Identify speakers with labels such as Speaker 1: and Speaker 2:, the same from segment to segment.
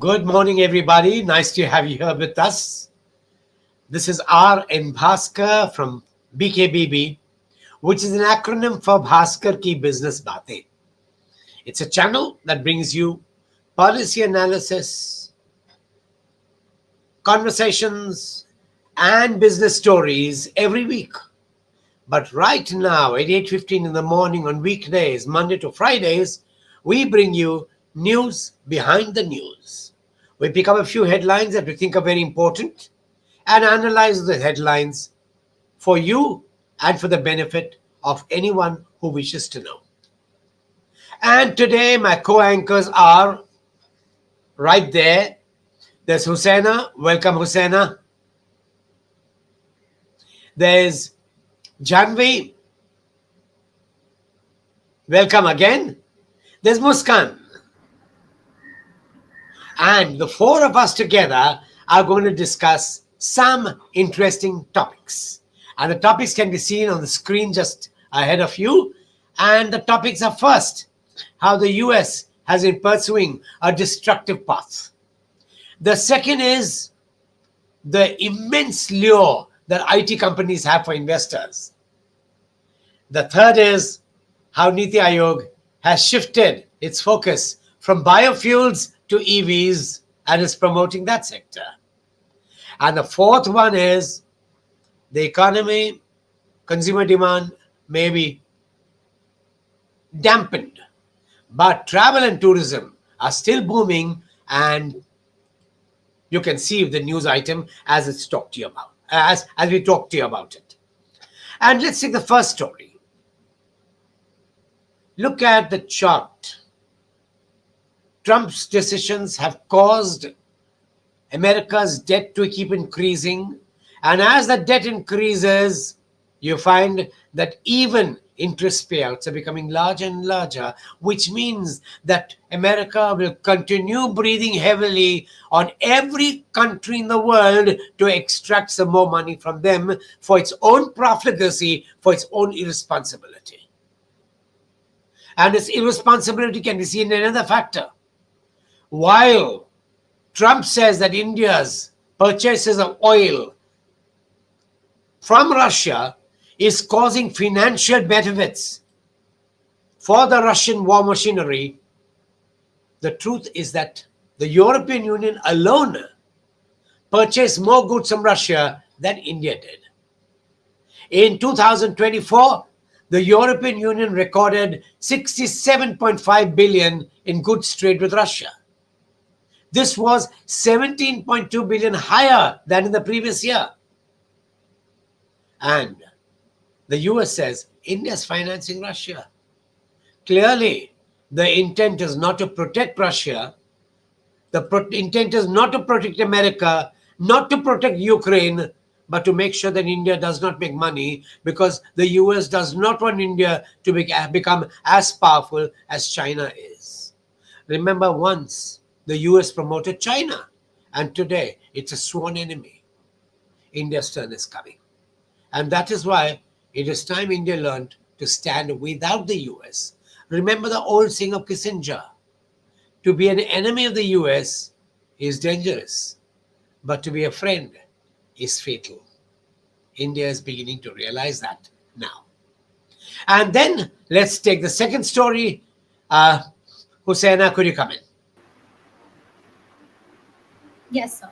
Speaker 1: Good morning, everybody. Nice to have you here with us. This is R. N. Bhaskar from BKBB, which is an acronym for Bhaskar Ki Business Baatein. It's a channel that brings you policy analysis, conversations, and business stories every week. But right now, at 8:15 in the morning on weekdays, Monday to Fridays, we bring you news behind the news. We pick up a few headlines that we think are very important and analyze the headlines for you and for the benefit of anyone who wishes to know. And today, my co anchors are right there. There's Hussaina. Welcome, Hussaina. There's Janvi. Welcome again. There's Muskan. And the four of us together are going to discuss some interesting topics. And the topics can be seen on the screen just ahead of you. And the topics are first, how the US has been pursuing a destructive path. The second is the immense lure that IT companies have for investors. The third is how NITI Aayog has shifted its focus from biofuels to EVs and is promoting that sector. And the fourth one is the economy, consumer demand may be dampened, but travel and tourism are still booming, and you can see the news item as it's talked to you about, as we talk to you about it. And let's take the first story. Look at the chart. Trump's decisions have caused America's debt to keep increasing. And as the debt increases, you find that even interest payouts are becoming larger and larger, which means that America will continue breathing heavily on every country in the world to extract some more money from them for its own profligacy, for its own irresponsibility. And its irresponsibility can be seen in another factor. While Trump says that India's purchases of oil from Russia is causing financial benefits for the Russian war machinery, the truth is that the European Union alone purchased more goods from Russia than India did. In 2024, the European Union recorded 67.5 billion in goods trade with Russia. This was 17.2 billion higher than in the previous year. And the US says India is financing Russia. Clearly, the intent is not to protect Russia. The intent is not to protect America, not to protect Ukraine, but to make sure that India does not make money, because the US does not want India to become as powerful as China is. Remember, once the US promoted China, and today it's a sworn enemy. India's turn is coming. And that is why it is time India learned to stand without the US. Remember the old saying of Kissinger: to be an enemy of the US is dangerous, but to be a friend is fatal. India is beginning to realize that now. And then let's take the second story. Hussaina, could you come in?
Speaker 2: Yes, sir.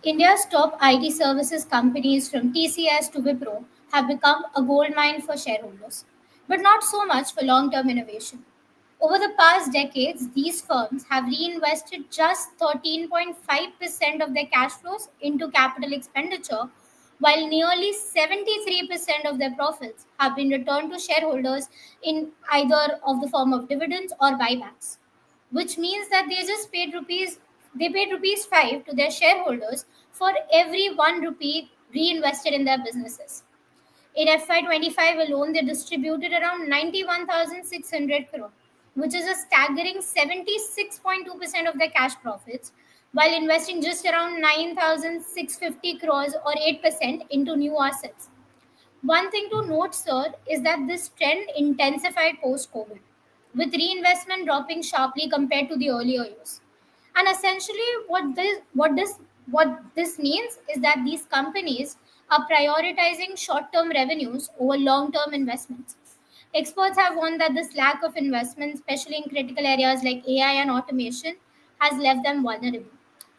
Speaker 2: India's top IT services companies from TCS to Wipro have become a goldmine for shareholders, but not so much for long term innovation. Over the past decades, these firms have reinvested just 13.5% of their cash flows into capital expenditure, while nearly 73% of their profits have been returned to shareholders in either of the form of dividends or buybacks, which means that they paid rupees 5 to their shareholders for every 1 rupee reinvested in their businesses. In FY25 alone, they distributed around 91,600 crore, which is a staggering 76.2% of their cash profits, while investing just around 9,650 crores or 8% into new assets. One thing to note, sir, is that this trend intensified post COVID, with reinvestment dropping sharply compared to the earlier years. And essentially, what this means is that these companies are prioritizing short-term revenues over long-term investments. Experts have warned that this lack of investment, especially in critical areas like AI and automation, has left them vulnerable.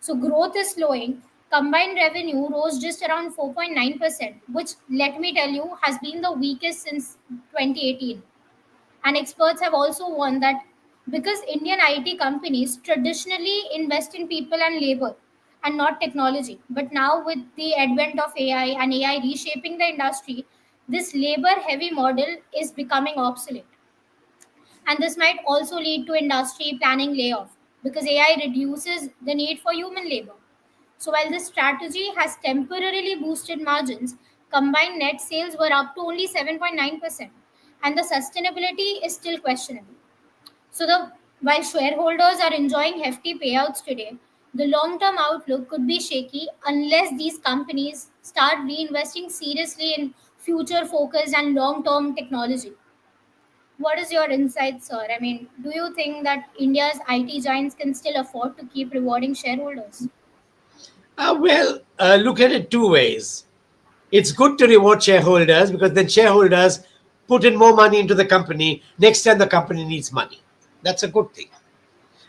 Speaker 2: So growth is slowing. Combined revenue rose just around 4.9%, which, let me tell you, has been the weakest since 2018. And experts have also warned that because Indian IT companies traditionally invest in people and labor and not technology, but now with the advent of AI and AI reshaping the industry, this labor heavy model is becoming obsolete. And this might also lead to industry planning layoff because AI reduces the need for human labor. So while this strategy has temporarily boosted margins, combined net sales were up to only 7.9%, and the sustainability is still questionable. So while shareholders are enjoying hefty payouts today, the long-term outlook could be shaky unless these companies start reinvesting seriously in future-focused and long-term technology. What is your insight, sir? I mean, do you think that India's IT giants can still afford to keep rewarding shareholders?
Speaker 1: Look at it two ways. It's good to reward shareholders because then shareholders put in more money into the company next time the company needs money. That's a good thing.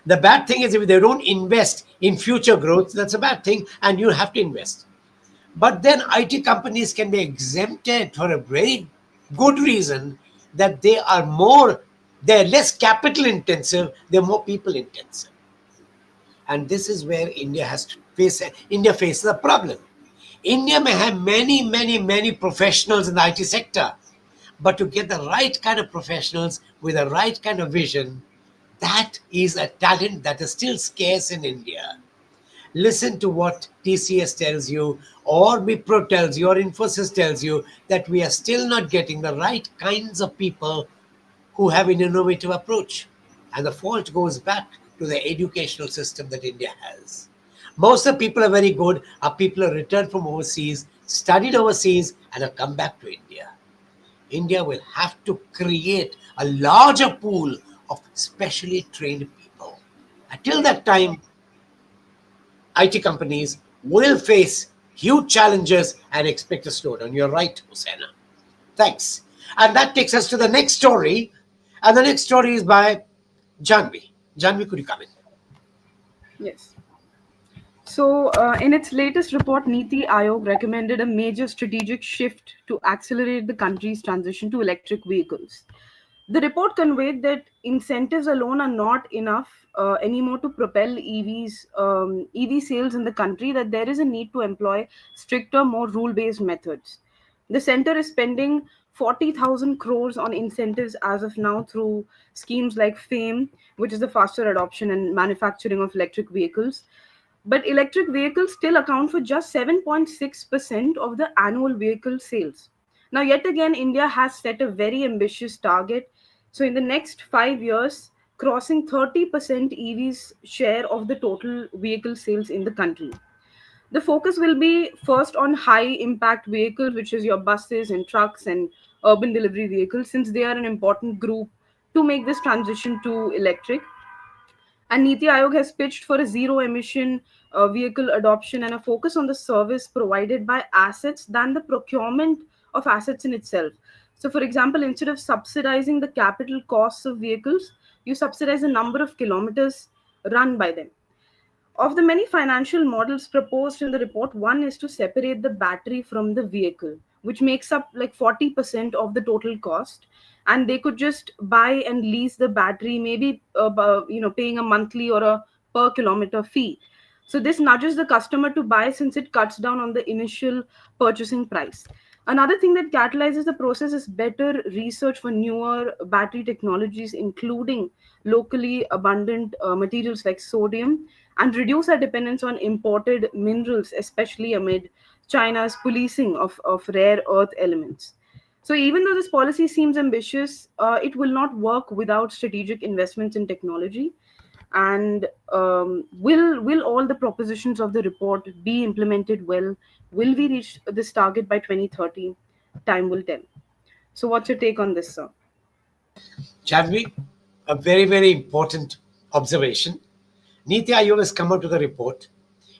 Speaker 1: The bad thing is if they don't invest in future growth, that's a bad thing, and you have to invest. But then IT companies can be exempted for a very good reason that they're less capital intensive, they're more people intensive. And this is where India faces a problem. India may have many professionals in the IT sector, but to get the right kind of professionals with the right kind of vision, that is a talent that is still scarce in India. Listen to what TCS tells you, or Wipro tells you, or Infosys tells you that we are still not getting the right kinds of people who have an innovative approach. And the fault goes back to the educational system that India has. Most of the people are very good, are people who returned from overseas, studied overseas, and have come back to India. India will have to create a larger pool of specially trained people. Until that time, IT companies will face huge challenges and expect a slowdown. You're right, Hussaina. Thanks. And that takes us to the next story. And the next story is by Janvi. Janvi, could you come in?
Speaker 3: Yes. So, in its latest report, NITI Aayog recommended a major strategic shift to accelerate the country's transition to electric vehicles. The report conveyed that incentives alone are not enough anymore to propel EV sales in the country, that there is a need to employ stricter, more rule based methods. The center is spending 40,000 crores on incentives as of now through schemes like FAME, which is the faster adoption and manufacturing of electric vehicles. But electric vehicles still account for just 7.6% of the annual vehicle sales. Now, yet again, India has set a very ambitious target. So, in the next 5 years, crossing 30% EVs share of the total vehicle sales in the country. The focus will be first on high impact vehicles, which is your buses and trucks and urban delivery vehicles, since they are an important group to make this transition to electric. And Niti Aayog has pitched for a zero emission vehicle adoption and a focus on the service provided by assets than the procurement of assets in itself. So, for example, instead of subsidizing the capital costs of vehicles, you subsidize the number of kilometers run by them. Of the many financial models proposed in the report, one is to separate the battery from the vehicle, which makes up like 40% of the total cost. And they could just buy and lease the battery, maybe paying a monthly or a per kilometer fee. So this nudges the customer to buy since it cuts down on the initial purchasing price. Another thing that catalyzes the process is better research for newer battery technologies, including locally abundant materials like sodium, and reduce our dependence on imported minerals, especially amid China's policing of rare earth elements. So, even though this policy seems ambitious, it will not work without strategic investments in technology. And will all the propositions of the report be implemented well? Will we reach this target by 2030? Time will tell. So, what's your take on this, sir?
Speaker 1: Janvi, a very important observation. NITI Aayog has come out with a report.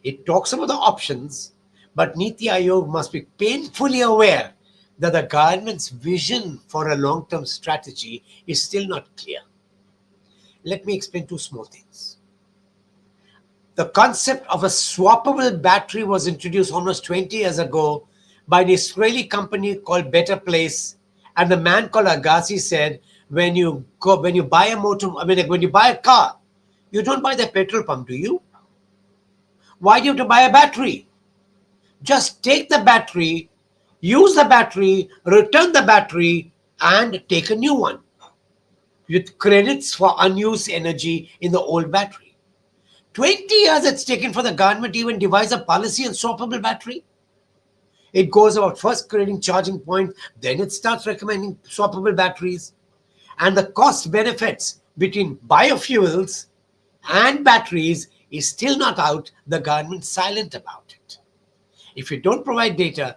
Speaker 1: It talks about the options, but NITI Aayog must be painfully aware that the government's vision for a long-term strategy is still not clear. Let me explain two small things. The concept of a swappable battery was introduced almost 20 years ago by an Israeli company called Better Place, and the man called Agassi said, when you buy a motor, I mean, like when you buy a car, you don't buy the petrol pump, do you? Why do you have to buy a battery? Just take the battery, use the battery, return the battery, and take a new one with credits for unused energy in the old battery. 20 years it's taken for the government to even devise a policy on swappable battery. It goes about first creating charging points, then it starts recommending swappable batteries. And the cost benefits between biofuels and batteries is still not out. The government's silent about it. If you don't provide data,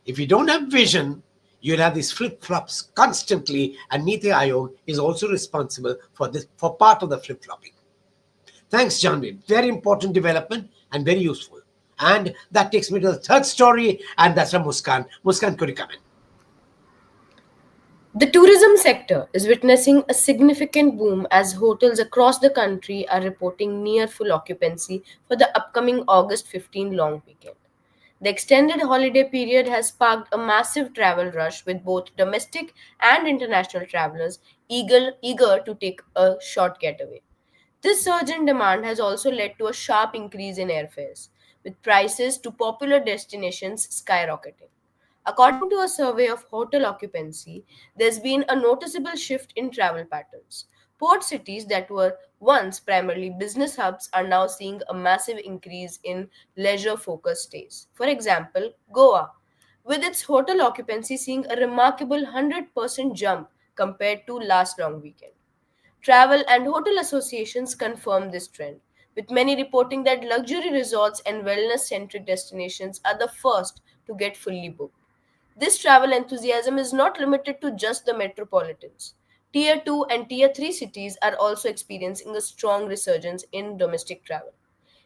Speaker 1: if you don't have vision, you'll have these flip-flops constantly, and NITI Aayog is also responsible for this, for part of the flip-flopping. Thanks, Janvi. Very important development and very useful. And that takes me to the third story, and that's from Muskan. Muskan, could you come in?
Speaker 4: The tourism sector is witnessing a significant boom as hotels across the country are reporting near full occupancy for the upcoming August 15 long weekend. The extended holiday period has sparked a massive travel rush with both domestic and international travelers eager to take a short getaway. This surge in demand has also led to a sharp increase in airfares, with prices to popular destinations skyrocketing. According to a survey of hotel occupancy, there's been a noticeable shift in travel patterns. Port cities that were once primarily business hubs are now seeing a massive increase in leisure focused stays. For example, Goa, with its hotel occupancy seeing a remarkable 100% jump compared to last long weekend. Travel and hotel associations confirm this trend, with many reporting that luxury resorts and wellness centric destinations are the first to get fully booked. This travel enthusiasm is not limited to just the metropolitans. Tier 2 and Tier 3 cities are also experiencing a strong resurgence in domestic travel.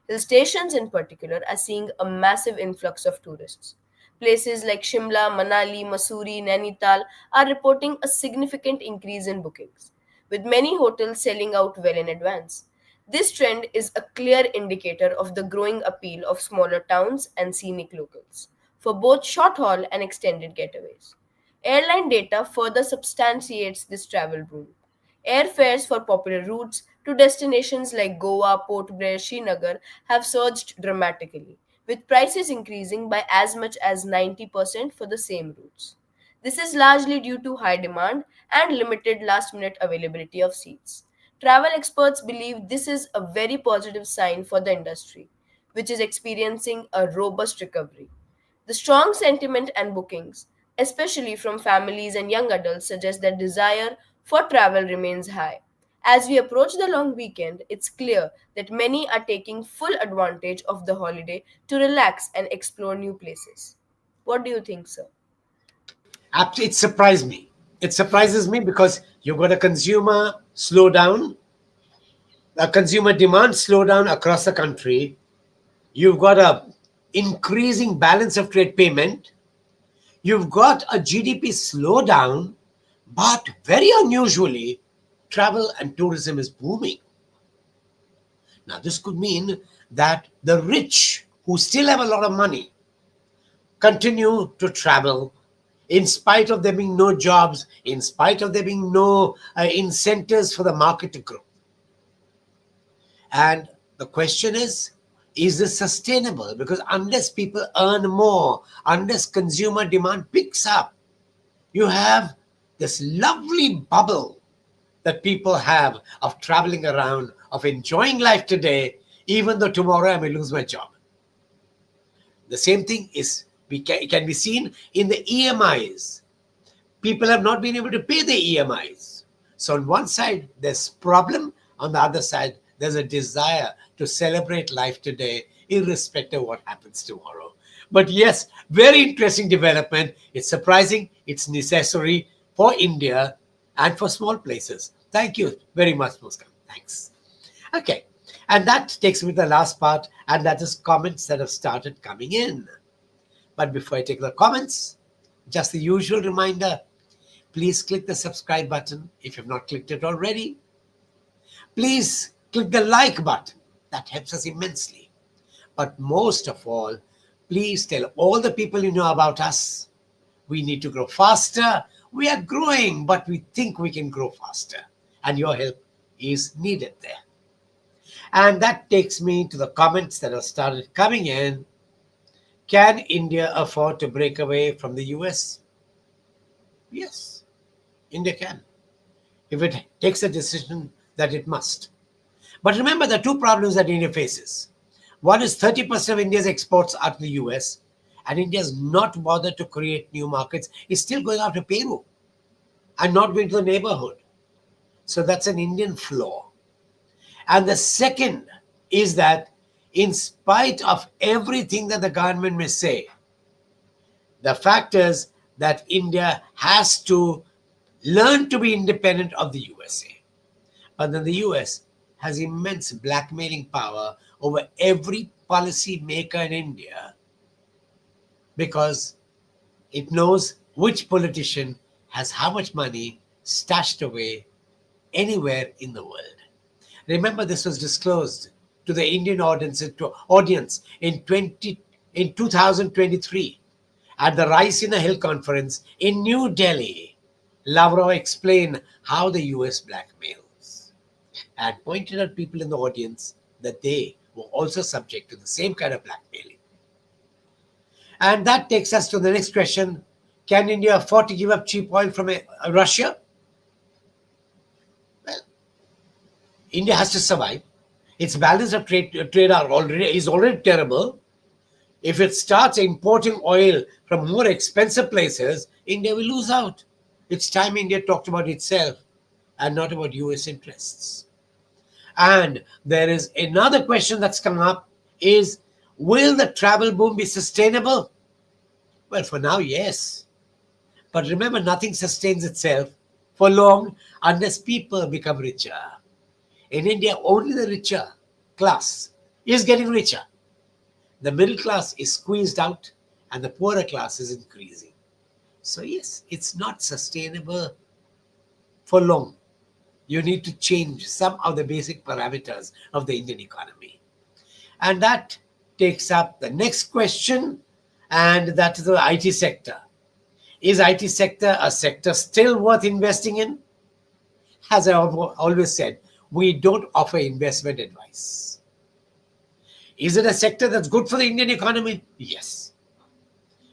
Speaker 4: Hill stations, in particular, are seeing a massive influx of tourists. Places like Shimla, Manali, Mussoorie, Nainital are reporting a significant increase in bookings, with many hotels selling out well in advance. This trend is a clear indicator of the growing appeal of smaller towns and scenic locals for both short haul and extended getaways. Airline data further substantiates this travel boom. Airfares for popular routes to destinations like Goa, Port Blair, Srinagar have surged dramatically, with prices increasing by as much as 90% for the same routes. This is largely due to high demand and limited last minute availability of seats. Travel experts believe this is a very positive sign for the industry, which is experiencing a robust recovery. The strong sentiment and bookings, especially from families and young adults, suggest that desire for travel remains high. As we approach the long weekend, it's clear that many are taking full advantage of the holiday to relax and explore new places. What do you think, sir?
Speaker 1: It surprised me. It surprises me because you've got a consumer demand slowdown across the country. You've got a increasing balance of trade payment. You've got a GDP slowdown, but very unusually, travel and tourism is booming. Now, this could mean that the rich who still have a lot of money continue to travel in spite of there being no jobs, in spite of there being no incentives for the market to grow. And the question is this sustainable? Because unless people earn more, unless consumer demand picks up, you have this lovely bubble that people have of traveling around, of enjoying life today, even though tomorrow I may lose my job. The same thing can be seen in the EMIs. People have not been able to pay the EMIs. So on one side, there's problem. On the other side, there's a desire to celebrate life today, irrespective of what happens tomorrow. But yes, very interesting development. It's surprising. It's necessary for India and for small places. Thank you very much, Muskan. Thanks. Okay. And that takes me to the last part, and that is comments that have started coming in. But before I take the comments, just the usual reminder, please click the subscribe button if you've not clicked it already. Please click the like button. That helps us immensely. But most of all, please tell all the people you know about us. We need to grow faster. We are growing, but we think we can grow faster. And your help is needed there. And that takes me to the comments that have started coming in. Can India afford to break away from the US? Yes, India can, if it takes a decision that it must. But remember the two problems that India faces. One is 30% of India's exports are to the US, and India is not bothered to create new markets. It's still going after Peru and not going to the neighborhood. So that's an Indian flaw. And the second is that in spite of everything that the government may say, the fact is that India has to learn to be independent of the USA. But then the US has immense blackmailing power over every policy maker in India because it knows which politician has how much money stashed away anywhere in the world. Remember, this was disclosed to the Indian audience in 2023 at the Rise in the Hill conference in New Delhi. Lavrov explained how the US blackmails and pointed at people in the audience that they were also subject to the same kind of blackmailing. And that takes us to the next question. Can India afford to give up cheap oil from Russia? Well, India has to survive. Its balance of trade is already terrible. If it starts importing oil from more expensive places, India will lose out. It's time India talked about itself and not about US interests. And there is another question that's come up is, will the travel boom be sustainable? Well, for now, yes. But remember, nothing sustains itself for long unless people become richer. In India, only the richer class is getting richer. The middle class is squeezed out and the poorer class is increasing. So yes, it's not sustainable for long. You need to change some of the basic parameters of the Indian economy. And that takes up the next question, and that is the IT sector. Is IT sector a sector still worth investing in? As I always said, we don't offer investment advice. Is it a sector that's good for the Indian economy? Yes.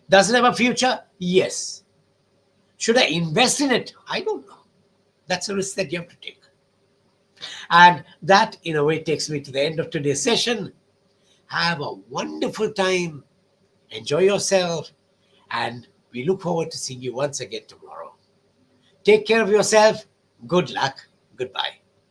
Speaker 1: Does it have a future? Yes. Should I invest in it? I don't know. That's a risk that you have to take. And that, in a way, takes me to the end of today's session. Have a wonderful time. Enjoy yourself. And we look forward to seeing you once again tomorrow. Take care of yourself. Good luck. Goodbye.